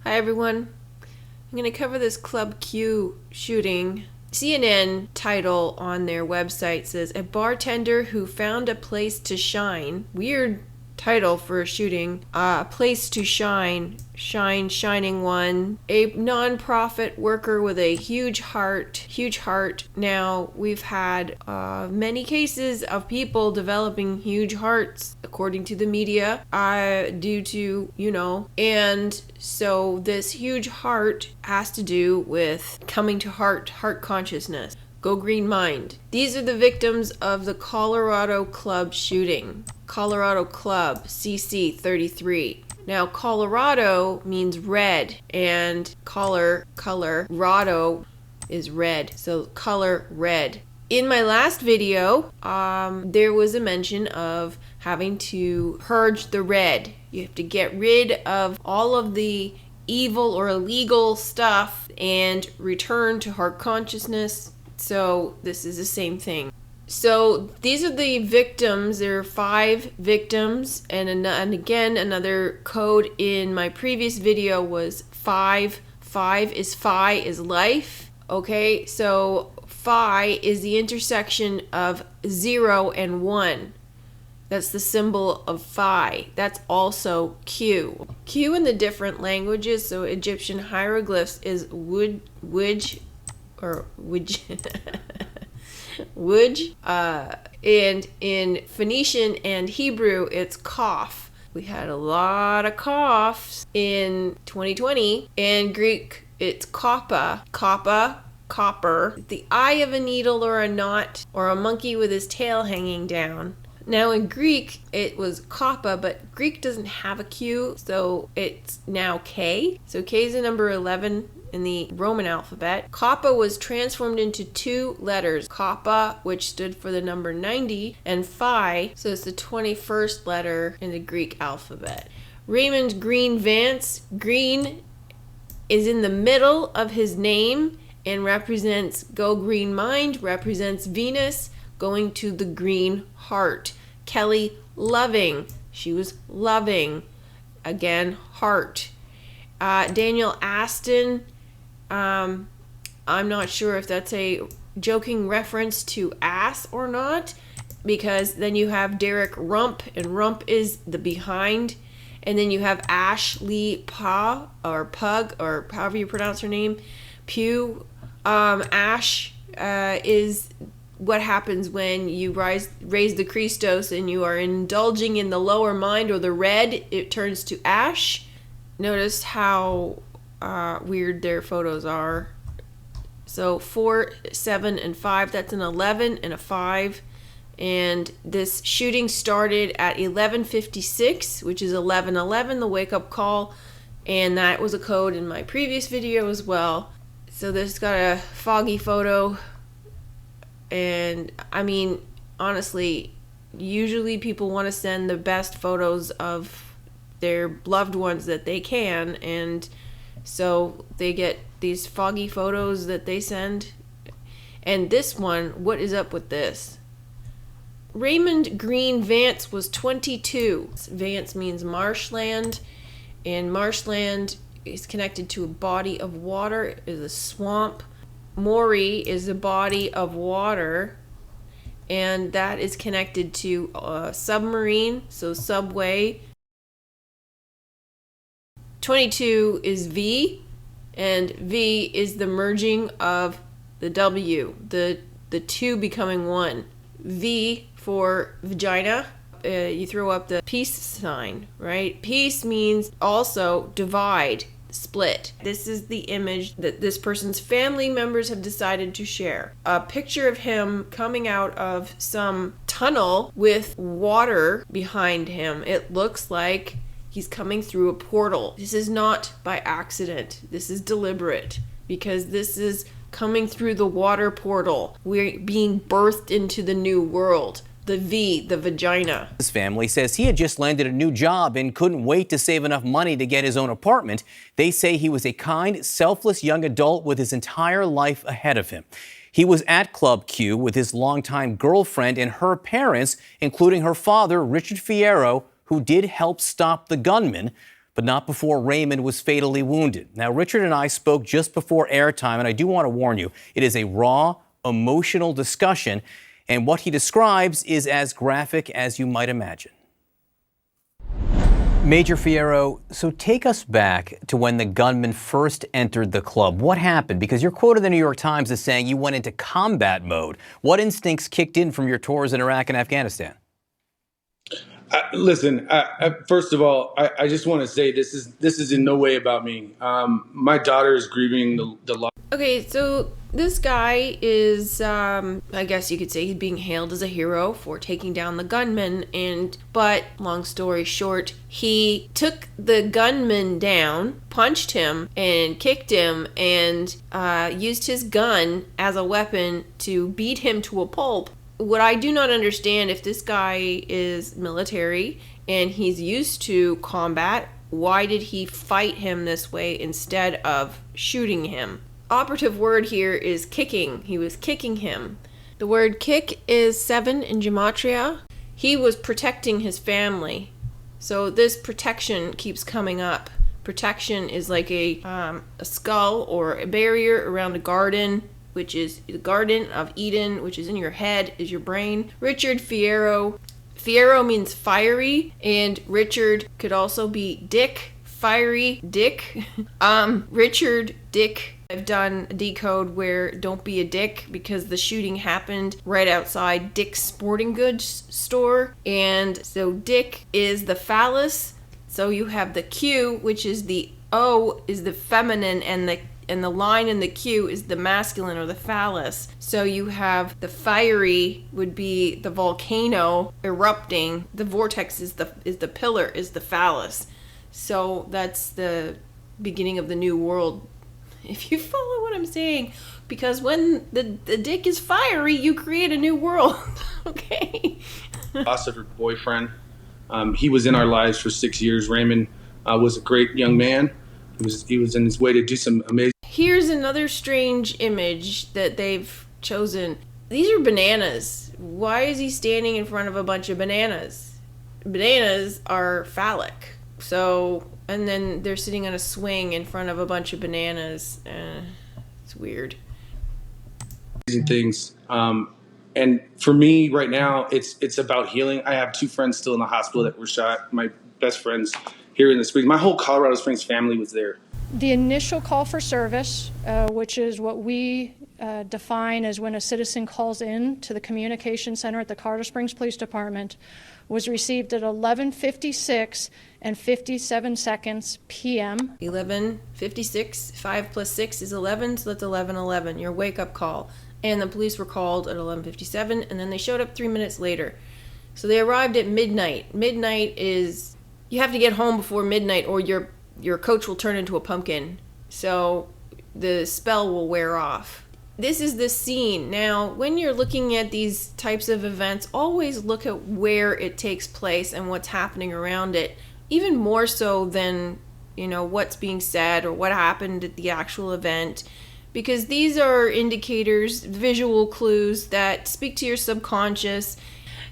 Hi everyone. I'm going to cover this Club Q shooting. CNN title on their website says, "A bartender who found a place to shine." Weird title for a shooting. Place to shine. Shining one. A non-profit worker with a huge heart. Now, we've had many cases of people developing huge hearts, according to the media, due to, and so this huge heart has to do with coming to heart consciousness. Go Green Mind. These are the victims of the Colorado Club shooting. Colorado Club, CC 33. Now, Colorado means red, and Colorado is red, so color red. In my last video, there was a mention of having to purge the red. You have to get rid of all of the evil or illegal stuff and return to heart consciousness. So this is the same thing. So these are the victims. There are 5 victims, and again, another code in my previous video was 5. 5 is phi is life. Okay, so phi is the intersection of 0 and 1. That's the symbol of phi. That's also Q. Q in the different languages, so Egyptian hieroglyphs is wuj, and in Phoenician and Hebrew, it's Kaf. We had a lot of coughs in 2020. In Greek, it's Kappa, copper. The eye of a needle or a knot, or a monkey with his tail hanging down. Now in Greek, it was Kappa, but Greek doesn't have a Q, so it's now K. So K is the number 11 in the Roman alphabet. Kappa was transformed into 2 letters. Kappa, which stood for the number 90, and Phi, so it's the 21st letter in the Greek alphabet. Raymond Green Vance. Green is in the middle of his name and represents Go Green Mind, represents Venus going to the green heart. Kelly Loving, she was loving, again, heart. Daniel Aston, I'm not sure if that's a joking reference to ass or not, because then you have Derek Rump, and Rump is the behind, and then you have Ashley Pa, or Pug, or however you pronounce her name, Pew. Ash is what happens when you raise the Christos and you are indulging in the lower mind, or the red, it turns to ash. Notice how weird their photos are. So 4, 7, and 5, that's an 11 and a 5. And this shooting started at 11:56, which is 11:11, the wake-up call. And that was a code in my previous video as well. So this got a foggy photo. And I mean, honestly, usually people want to send the best photos of their loved ones that they can, and so they get these foggy photos that they send. And this one, what is up with this? Raymond Green Vance was 22. Vance means marshland, and marshland is connected to a body of water, is a swamp. Maury is a body of water, and that is connected to a submarine, so subway. 22 is V, and V is the merging of the W, the 2 becoming 1. V for vagina. You throw up the peace sign, right? Peace means also divide, split. This is the image that this person's family members have decided to share. A picture of him coming out of some tunnel with water behind him. It looks like he's coming through a portal. This is not by accident. This is deliberate, because this is coming through the water portal. We're being birthed into the new world. The V, the vagina. His family says he had just landed a new job and couldn't wait to save enough money to get his own apartment. They say he was a kind, selfless young adult with his entire life ahead of him. He was at Club Q with his longtime girlfriend and her parents, including her father, Richard Fierro, who did help stop the gunman. but not before Raymond was fatally wounded. Now, Richard and I spoke just before airtime, and I do want to warn you, it is a raw, emotional discussion, and what he describes is as graphic as you might imagine. Major Fierro, so take us back to when the gunman first entered the club. What happened? Because you're quoted in the New York Times as saying you went into combat mode. What instincts kicked in from your tours in Iraq and Afghanistan? Listen, first of all, I just want to say this is in no way about me. My daughter is grieving the loss. Okay, so this guy is, I guess you could say he's being hailed as a hero for taking down the gunman, but long story short, he took the gunman down, punched him, and kicked him, and used his gun as a weapon to beat him to a pulp. What I do not understand, if this guy is military and he's used to combat, why did he fight him this way instead of shooting him? Operative word here is kicking. He was kicking him. The word kick is 7 in gematria. He was protecting his family. So this protection keeps coming up. Protection is like a skull or a barrier around a garden, which is the Garden of Eden, which is in your head, is your brain. Richard Fierro. Fierro means fiery, and Richard could also be Dick, fiery Dick. Richard, Dick. I've done a Decode where don't be a dick because the shooting happened right outside Dick's Sporting Goods store. And so Dick is the phallus. So you have the Q, which is the O is the feminine, and the line in the Q is the masculine or the phallus. So you have the fiery would be the volcano erupting. The vortex is the pillar, is the phallus. So that's the beginning of the new world, if you follow what I'm saying. Because when the dick is fiery, you create a new world. Okay. Loss of her boyfriend. He was in our lives for 6 years. Raymond was a great young man. He was in his way to do some amazing. Here's another strange image that they've chosen. These are bananas. Why is he standing in front of a bunch of bananas? Bananas are phallic. So, and then they're sitting on a swing in front of a bunch of bananas. It's weird. Things. And for me right now, it's about healing. I have 2 friends still in the hospital that were shot. My best friends here in the Springs. My whole Colorado Springs family was there. The initial call for service, which is what we define as when a citizen calls in to the communication center at the Colorado Springs Police Department, was received at 11:56 and 57 seconds p.m. 11:56, 5 plus 6 is 11, so that's 11:11, your wake-up call. And the police were called at 11:57, and then they showed up 3 minutes later. So they arrived at midnight. Midnight is, you have to get home before midnight or your coach will turn into a pumpkin. So the spell will wear off. This is the scene. Now, when you're looking at these types of events, always look at where it takes place and what's happening around it, even more so than, what's being said or what happened at the actual event, because these are indicators, visual clues that speak to your subconscious.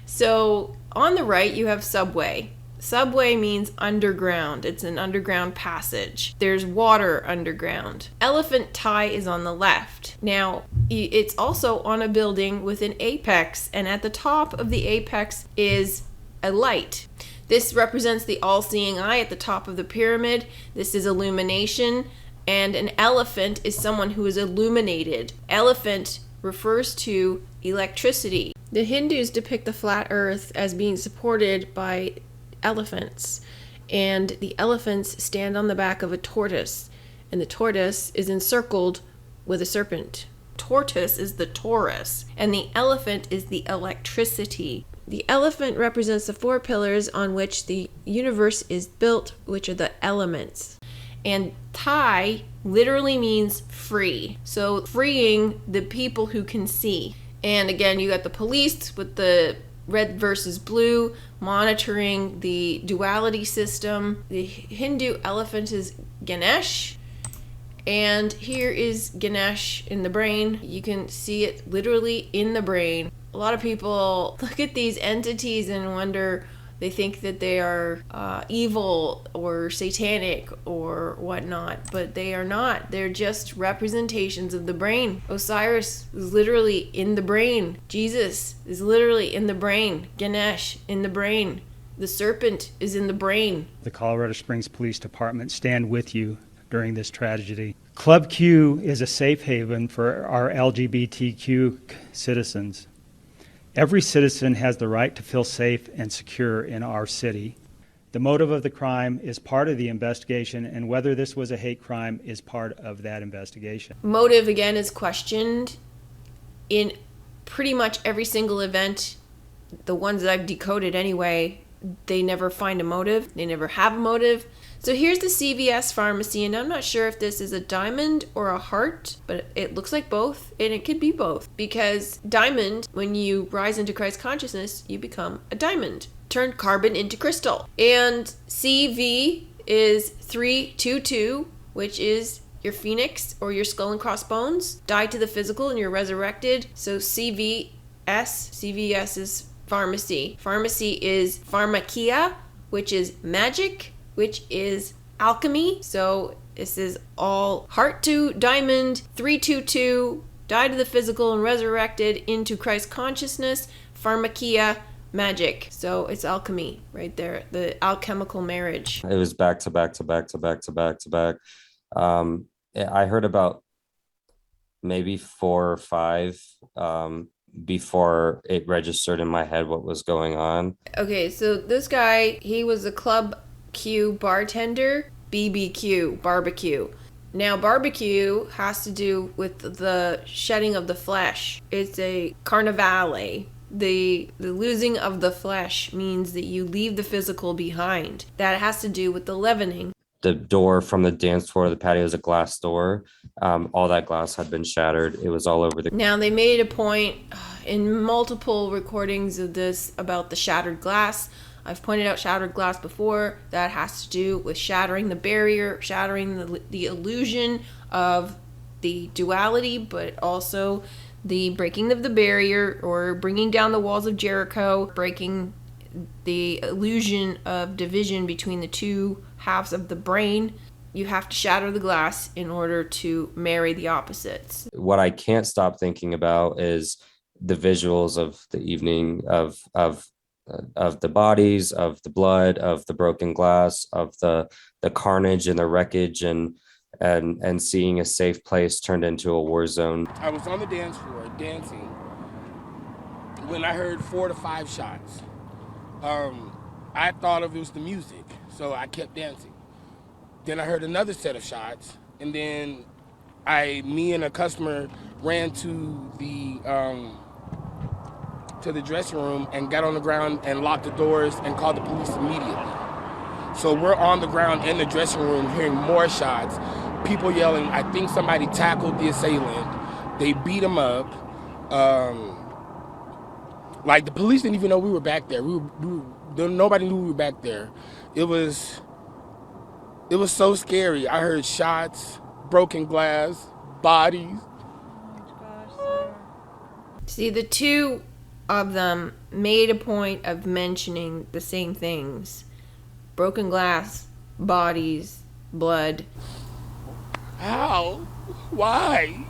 So on the right, you have subway. Subway means underground. It's an underground passage. There's water underground. Elephant tie is on the left. Now, it's also on a building with an apex, and at the top of the apex is a light. This represents the all-seeing eye at the top of the pyramid. This is illumination, and an elephant is someone who is illuminated. Elephant refers to electricity. The Hindus depict the flat earth as being supported by elephants, and the elephants stand on the back of a tortoise, and the tortoise is encircled with a serpent. Tortoise is the Taurus, and the elephant is the electricity. The elephant represents the 4 pillars on which the universe is built, which are the elements. And Thai literally means free, so freeing the people who can see. And again, you got the police with the red versus blue, monitoring the duality system. The Hindu elephant is Ganesh, and here is Ganesh in the brain. You can see it literally in the brain. A lot of people look at these entities and wonder, They think that they are evil or satanic or whatnot, but they are not. They're just representations of the brain. Osiris is literally in the brain. Jesus is literally in the brain. Ganesh in the brain. The serpent is in the brain. The Colorado Springs Police Department stand with you during this tragedy. Club Q is a safe haven for our LGBTQ citizens. Every citizen has the right to feel safe and secure in our city. The motive of the crime is part of the investigation, and whether this was a hate crime is part of that investigation. Motive, again, is questioned in pretty much every single event. The ones that I've decoded anyway, they never find a motive. They never have a motive. So here's the CVS pharmacy, and I'm not sure if this is a diamond or a heart, but it looks like both, and it could be both. Because diamond, when you rise into Christ consciousness, you become a diamond. Turn carbon into crystal. And CV is 322, which is your phoenix or your skull and crossbones. Die to the physical and you're resurrected. So CVS is pharmacy. Pharmacy is pharmakia, which is magic, which is alchemy. So this is all heart to diamond, 322, die to the physical and resurrected into Christ consciousness, pharmakia, magic. So it's alchemy right there, the alchemical marriage. It was back to back to back to back to back to back. I heard about maybe 4 or 5 before it registered in my head what was going on. Okay, so this guy, he was a Club Q bartender, BBQ, barbecue. Now, barbecue has to do with the shedding of the flesh. It's a carnivale. The losing of the flesh means that you leave the physical behind. That has to do with the leavening. The door from the dance floor to the patio is a glass door. All that glass had been shattered. It was all over the... Now, they made a point in multiple recordings of this about the shattered glass. I've pointed out shattered glass before. That has to do with shattering the barrier, shattering the illusion of the duality, but also the breaking of the barrier or bringing down the walls of Jericho, breaking the illusion of division between the two halves of the brain. You have to shatter the glass in order to marry the opposites. What I can't stop thinking about is the visuals of the evening of the bodies, of the blood, of the broken glass, of the carnage and the wreckage, and seeing a safe place turned into a war zone. I was on the dance floor dancing when I heard 4 to 5 shots. I thought it was the music, so I kept dancing. Then I heard another set of shots, and then me and a customer ran to the dressing room and got on the ground and locked the doors and called the police immediately. So we're on the ground in the dressing room hearing more shots, people yelling, I think somebody tackled the assailant. They beat him up. Like the police didn't even know we were back there. Nobody knew we were back there. It was so scary. I heard shots, broken glass, bodies. See, the two of them made a point of mentioning the same things. Broken glass, bodies, blood. How? Why?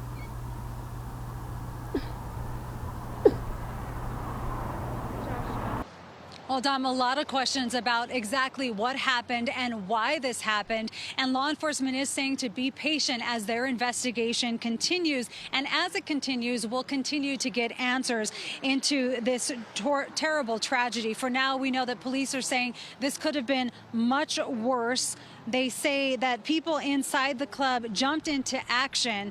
Well, Dom, a lot of questions about exactly what happened and why this happened. And law enforcement is saying to be patient as their investigation continues. And as it continues, we'll continue to get answers into this terrible tragedy. For now, we know that police are saying this could have been much worse. They say that people inside the club jumped into action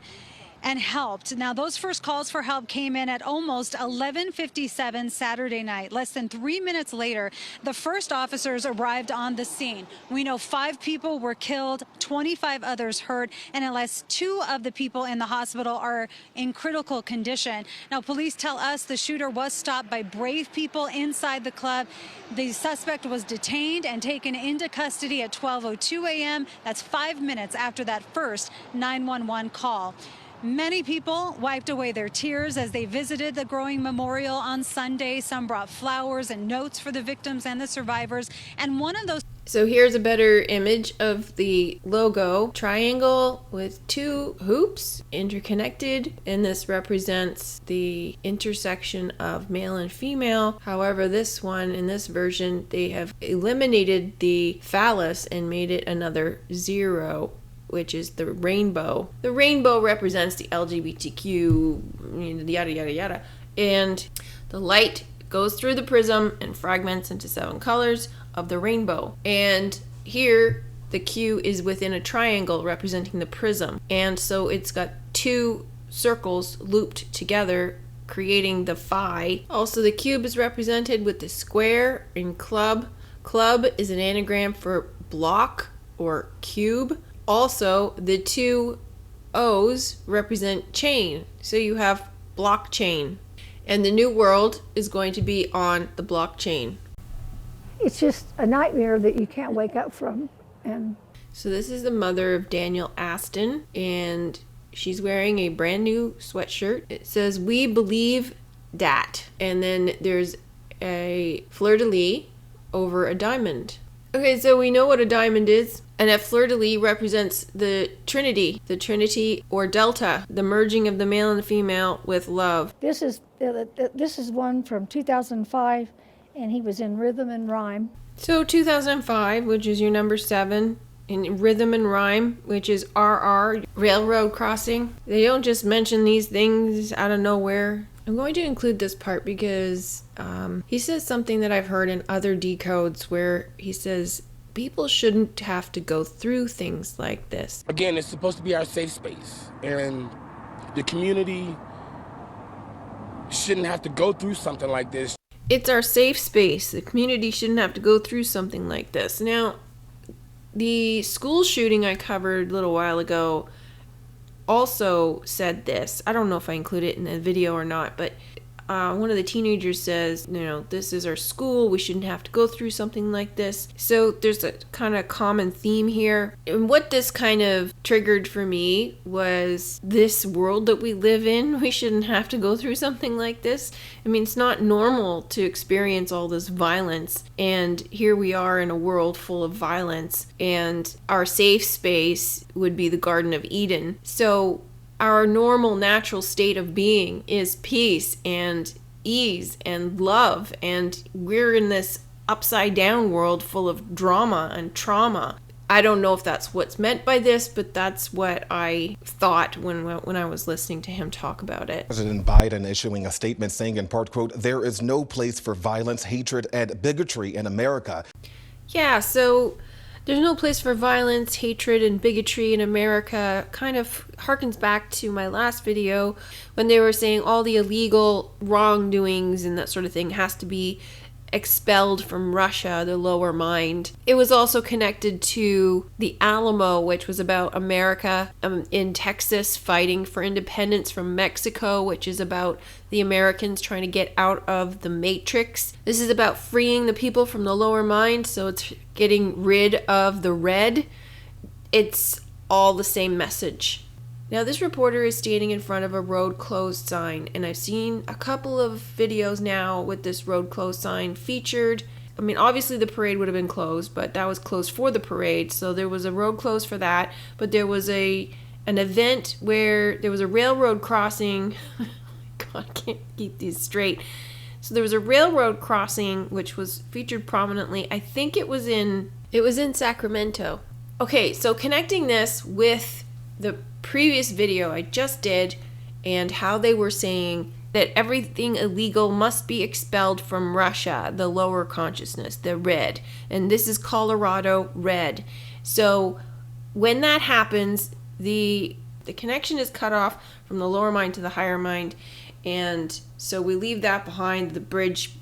and helped. Now, those first calls for help came in at almost 11:57 Saturday night. Less than 3 minutes later, the first officers arrived on the scene. We know 5 people were killed, 25 others hurt, and at least 2 of the people in the hospital are in critical condition. Now, police tell us the shooter was stopped by brave people inside the club. The suspect was detained and taken into custody at 12:02 a.m. That's 5 minutes after that first 911 call. Many people wiped away their tears as they visited the growing memorial on Sunday. Some brought flowers and notes for the victims and the survivors. And one of those. So here's a better image of the logo. Triangle with two hoops interconnected, and this represents the intersection of male and female. However, this one, in this version, they have eliminated the phallus and made it another 0, which is the rainbow. The rainbow represents the LGBTQ, yada, yada, yada. And the light goes through the prism and fragments into 7 colors of the rainbow. And here, the Q is within a triangle representing the prism. And so it's got 2 circles looped together, creating the phi. Also, the cube is represented with the square in club. Club is an anagram for block or cube. Also, the 2 O's represent chain. So you have blockchain. And the new world is going to be on the blockchain. It's just a nightmare that you can't wake up from. And so this is the mother of Daniel Aston, and she's wearing a brand new sweatshirt. It says, "We believe that." And then there's a fleur-de-lis over a diamond. Okay, so we know what a diamond is. And a fleur-de-lis represents the Trinity or Delta, the merging of the male and the female with love. this is one from 2005, and he was in Rhythm and Rhyme. So 2005, which is your number 7, in Rhythm and Rhyme, which is RR, Railroad Crossing. They don't just mention these things out of nowhere. I'm going to include this part because he says something that I've heard in other decodes where he says people shouldn't have to go through things like this. Again, it's supposed to be our safe space, and the community shouldn't have to go through something like this. It's our safe space. The community shouldn't have to go through something like this. Now, the school shooting I covered a little while ago also said this. I don't know if I include it in the video or not, but one of the teenagers says, this is our school. We shouldn't have to go through something like this. So there's a kind of common theme here. And what this kind of triggered for me was this world that we live in. We shouldn't have to go through something like this. I mean, it's not normal to experience all this violence. And here we are in a world full of violence. And our safe space would be the Garden of Eden. So our normal natural state of being is peace and ease and love, and we're in this upside down world full of drama and trauma. I don't know if that's what's meant by this, but that's what I thought when I was listening to him talk about it. President Biden issuing a statement saying in part, quote, "There is no place for violence, hatred, and bigotry in America." Yeah, so there's no place for violence, hatred, and bigotry in America kind of harkens back to my last video when they were saying all the illegal wrongdoings and that sort of thing has to be expelled from Russia, the lower mind. It was also connected to the Alamo, which was about America in Texas fighting for independence from Mexico, which is about the Americans trying to get out of the matrix. This is about freeing the people from the lower mind, so it's getting rid of the red. It's all the same message. Now, this reporter is standing in front of a road closed sign, and I've seen a couple of videos now with this road closed sign featured. I mean, obviously the parade would have been closed, but that was closed for the parade, so there was a road closed for that. But there was an event where there was a railroad crossing. God, I can't keep these straight. So there was a railroad crossing which was featured prominently. I think it was in Sacramento. Okay, so connecting this with the previous video I just did and how they were saying that everything illegal must be expelled from Russia, the lower consciousness, the red. And this is Colorado red. So when that happens, the connection is cut off from the lower mind to the higher mind. And so we leave that behind. The bridge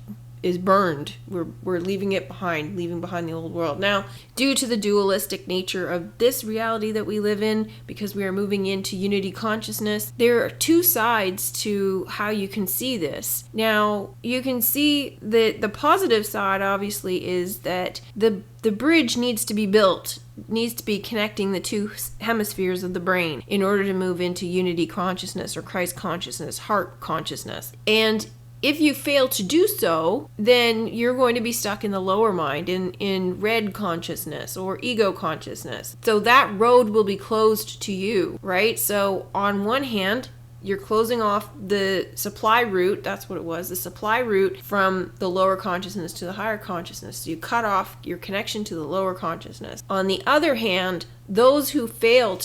burned. We're leaving it behind, leaving behind the old world. Now, due to the dualistic nature of this reality that we live in, because we are moving into unity consciousness, there are two sides to how you can see this. Now, you can see that the positive side, obviously, is that the bridge needs to be built, needs to be connecting the two hemispheres of the brain in order to move into unity consciousness or Christ consciousness, heart consciousness. And if you fail to do so, then you're going to be stuck in the lower mind, in red consciousness or ego consciousness. So that road will be closed to you, right? So on one hand, you're closing off the supply route, that's what it was, the supply route from the lower consciousness to the higher consciousness. So you cut off your connection to the lower consciousness. On the other hand, those who fail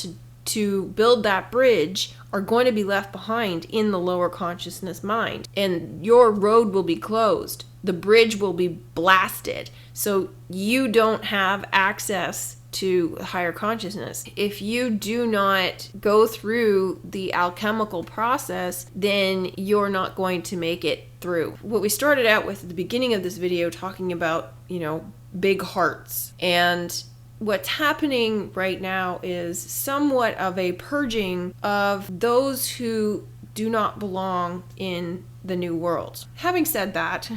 to build that bridge are going to be left behind in the lower consciousness mind, and your road will be closed. The bridge will be blasted, so you don't have access to higher consciousness. If you do not go through the alchemical process, then you're not going to make it through. What we started out with at the beginning of this video, talking about, big hearts, and what's happening right now is somewhat of a purging of those who do not belong in the new world. Having said that,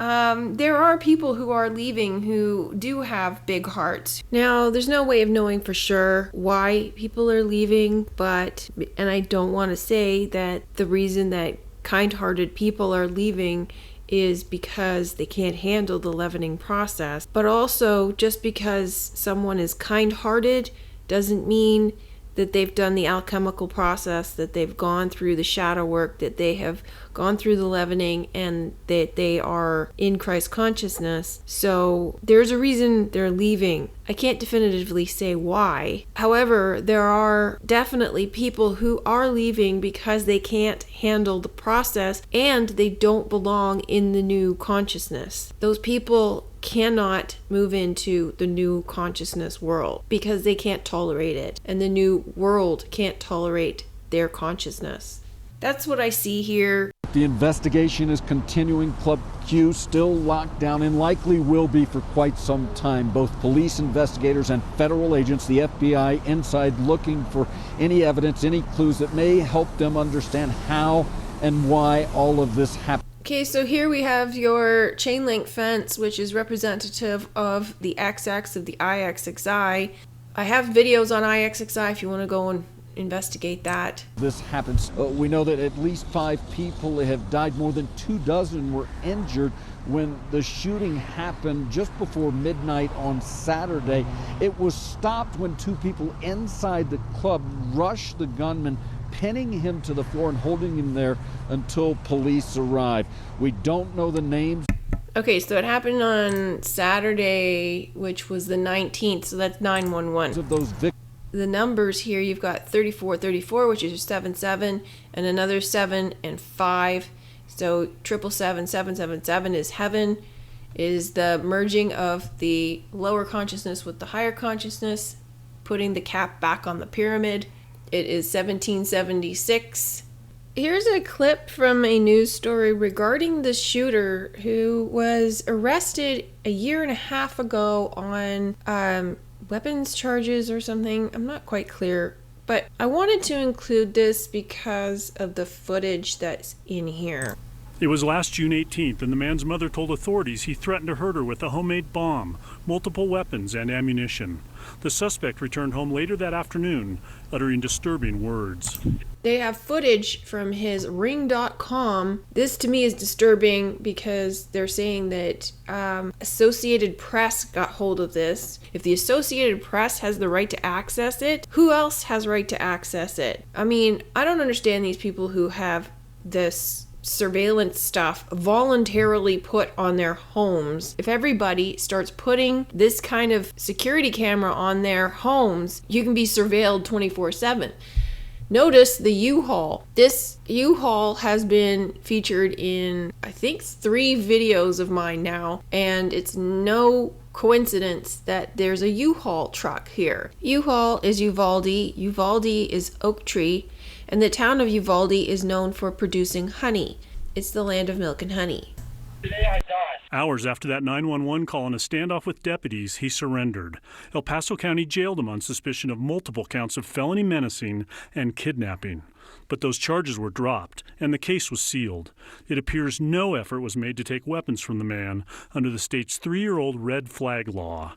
there are people who are leaving who do have big hearts. Now, there's no way of knowing for sure why people are leaving, and I don't want to say that the reason that kind-hearted people are leaving is because they can't handle the leavening process. But also, just because someone is kind-hearted doesn't mean that they've done the alchemical process, that they've gone through the shadow work, that they have gone through the leavening, and that they are in Christ consciousness. So there's a reason they're leaving. I can't definitively say why. However, there are definitely people who are leaving because they can't handle the process and they don't belong in the new consciousness. Those people cannot move into the new consciousness world because they can't tolerate it, and the new world can't tolerate their consciousness. That's what I see here. The investigation is continuing. Club Q still locked down and likely will be for quite some time. Both police investigators and federal agents, the FBI, inside looking for any evidence, any clues that may help them understand how and why all of this happened. Okay, so here we have your chain link fence, which is representative of the XX of the IXXI. I have videos on IXXI if you want to go and investigate that. This happens. We know that at least 5 people have died. More than 24 were injured when the shooting happened just before midnight on Saturday. It was stopped when 2 people inside the club rushed the gunman, pinning him to the floor and holding him there until police arrived. We don't know the names. Okay, so it happened on Saturday, which was the 19th, so that's 911. Of those victims. The numbers here, you've got 3434, which is 77, and another 7 and 5. So 777, 777 is heaven, is the merging of the lower consciousness with the higher consciousness, putting the cap back on the pyramid. It is 1776. Here's a clip from a news story regarding the shooter who was arrested a year and a half ago on weapons charges or something. I'm not quite clear, but I wanted to include this because of the footage that's in here. It was last June 18th, and the man's mother told authorities he threatened to hurt her with a homemade bomb, multiple weapons, and ammunition. The suspect returned home later that afternoon, uttering disturbing words. They have footage from his ring.com. This to me is disturbing because they're saying that Associated Press got hold of this. If the Associated Press has the right to access it, who else has right to access it? I mean, I don't understand these people who have this surveillance stuff voluntarily put on their homes. If everybody starts putting this kind of security camera on their homes, you can be surveilled 24/7. Notice the U-Haul. This U-Haul has been featured in, I think, 3 videos of mine now, and it's no coincidence that there's a U-Haul truck here. U-Haul is Uvalde. Uvalde is oak tree, and the town of Uvalde is known for producing honey. it's the land of milk and honey. Today I die. Hours after that 911 call in a standoff with deputies, he surrendered. El Paso County jailed him on suspicion of multiple counts of felony menacing and kidnapping. But those charges were dropped, and the case was sealed. It appears no effort was made to take weapons from the man under the state's 3-year-old red flag law.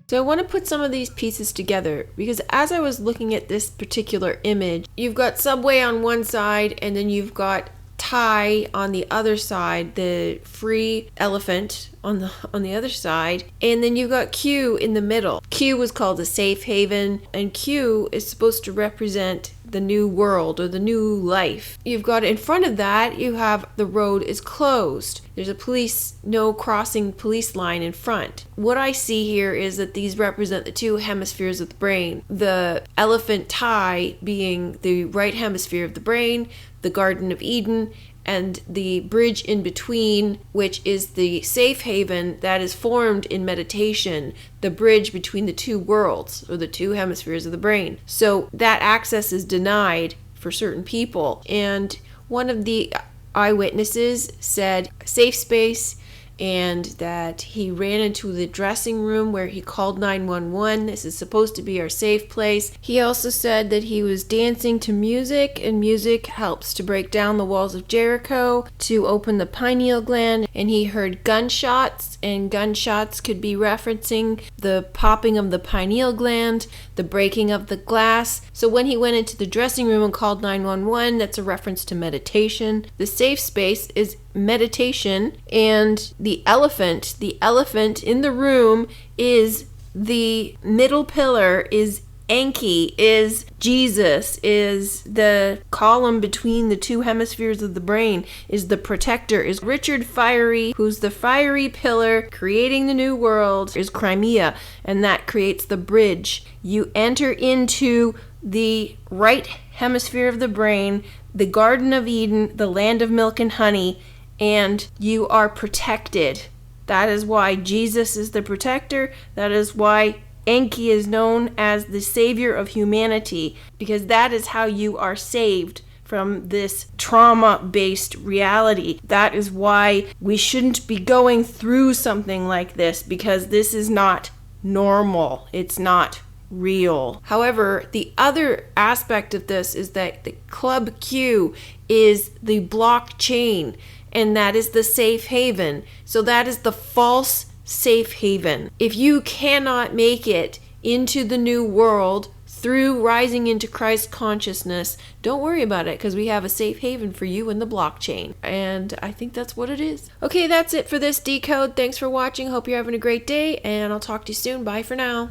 So I want to put some of these pieces together because as I was looking at this particular image, you've got Subway on one side and then you've got Thai on the other side, the free elephant on the other side, and then you've got Q in the middle. Q was called a safe haven, and Q is supposed to represent the new world or the new life. You've got in front of that, you have the road is closed. There's a no crossing police line in front. What I see here is that these represent the two hemispheres of the brain. The elephant Thai being the right hemisphere of the brain, the Garden of Eden, and the bridge in between, which is the safe haven that is formed in meditation, the bridge between the two worlds or the two hemispheres of the brain. So that access is denied for certain people. And one of the eyewitnesses said safe space, and that he ran into the dressing room where he called 911. This is supposed to be our safe place. He also said that he was dancing to music, and music helps to break down the walls of Jericho, to open the pineal gland, and he heard gunshots, and gunshots could be referencing the popping of the pineal gland, the breaking of the glass. So when he went into the dressing room and called 911, that's a reference to meditation. The safe space is meditation, and the elephant in the room is the middle pillar, is Enki, is Jesus, is the column between the two hemispheres of the brain, is the protector, is Richard Fiery, who's the fiery pillar creating the new world, is Crimea, and that creates the bridge. You enter into the right hemisphere of the brain, the Garden of Eden, the land of milk and honey, and you are protected. That is why Jesus is the protector. That is why Enki is known as the savior of humanity, because that is how you are saved from this trauma-based reality. That is why we shouldn't be going through something like this, because this is not normal. It's not real. However, the other aspect of this is that the Club Q is the blockchain, and that is the safe haven. So that is the false safe haven. If you cannot make it into the new world through rising into Christ consciousness, don't worry about it, because we have a safe haven for you in the blockchain. And I think that's what it is. Okay, that's it for this Decode. Thanks for watching. Hope you're having a great day, and I'll talk to you soon. Bye for now.